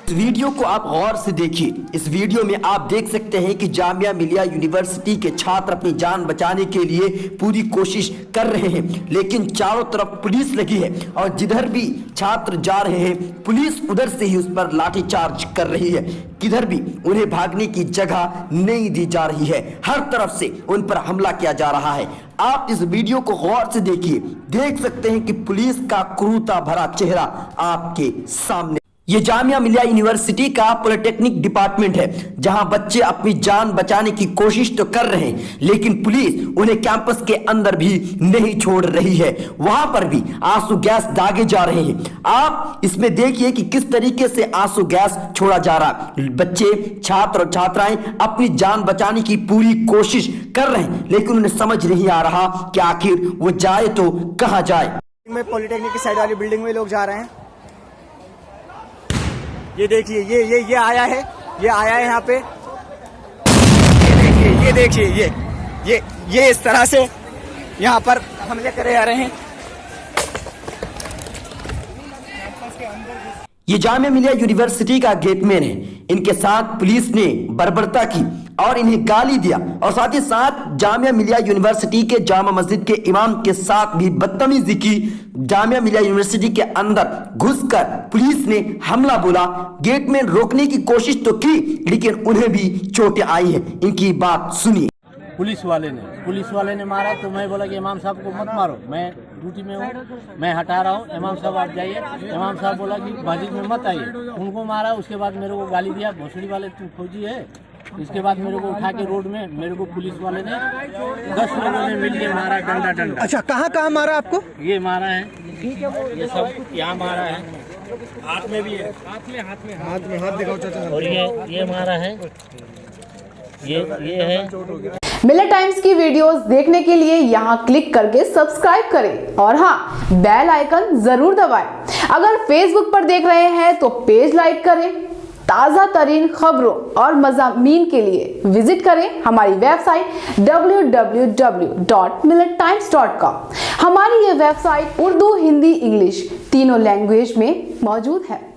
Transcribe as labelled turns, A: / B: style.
A: इस वीडियो को आप गौर से देखिए। इस वीडियो में आप देख सकते हैं कि जामिया मिलिया यूनिवर्सिटी के छात्र अपनी जान बचाने के लिए पूरी कोशिश कर रहे हैं, लेकिन चारों तरफ पुलिस लगी है और जिधर भी छात्र जा रहे हैं पुलिस उधर से ही उस पर लाठीचार्ज कर रही है। किधर भी उन्हें भागने की जगह नहीं दी जा रही है, हर तरफ से उन पर हमला किया जा रहा है। आप इस वीडियो को गौर से देखिए, देख सकते हैं कि पुलिस का क्रूरता भरा चेहरा आपके सामने। ये जामिया मिलिया यूनिवर्सिटी का पॉलिटेक्निक डिपार्टमेंट है, जहां बच्चे अपनी जान बचाने की कोशिश तो कर रहे हैं, लेकिन पुलिस उन्हें कैंपस के अंदर भी नहीं छोड़ रही है। वहां पर भी आंसू गैस दागे जा रहे हैं। आप इसमें देखिए कि किस तरीके से आंसू गैस छोड़ा जा रहा है। बच्चे, छात्र और छात्राएं अपनी जान बचाने की पूरी कोशिश कर रहे हैं, लेकिन उन्हें समझ नहीं आ रहा कि आखिर वो जाए तो कहां जाए।
B: पॉलिटेक्निक की साइड वाली बिल्डिंग में लोग जा रहे हैं। ये देखिए, ये आया है, यहाँ पे। ये देखिए, ये इस तरह से यहाँ पर हमले करे जा रहे हैं।
A: ये जामिया मिलिया यूनिवर्सिटी का गेटमैन है। इनके साथ पुलिस ने बर्बरता की और इन्हें गाली दिया, और साथ ही साथ जामिया मिलिया यूनिवर्सिटी के जामा मस्जिद के इमाम के साथ भी बदतमीजी की। जामिया मिलिया यूनिवर्सिटी के अंदर घुसकर पुलिस ने हमला बोला। गेटमैन रोकने की कोशिश तो की, लेकिन उन्हें भी चोटें आई है। इनकी बात सुनिए।
C: पुलिस वाले ने मारा तो मैं बोला कि इमाम साहब को मत मारो, मैं ड्यूटी में हूँ, मैं हटा रहा हूँ, इमाम साहब आप जाइए। इमाम साहब बोला कि मस्जिद में मत आइए। उनको मारा, उसके बाद मेरे को गाली दिया, भोसड़ी वाले तू फौजी है। इसके बाद मेरे को उठा के रोड में मेरे को पुलिस वाले ने 10 लोगों ने मिल के मारा, डंडा।
B: अच्छा, कहाँ मारा आपको?
C: ये मारा है, ये सब यहाँ मारा है, हाथ में भी है, हाथ दिखाओ चाचा। और ये मारा है, ये है।
D: मिलत टाइम्स की वीडियोस देखने के लिए यहाँ क्लिक करके सब्सक्राइब करें और हाँ, बेल आइकन जरूर दबाएं। अगर फेसबुक पर देख रहे हैं तो पेज लाइक करें। ताज़ा तरीन खबरों और मज़ामीन के लिए विजिट करें हमारी वेबसाइट www.millettimes.com। हमारी ये वेबसाइट उर्दू, हिंदी, इंग्लिश तीनों लैंग्वेज में मौजूद है।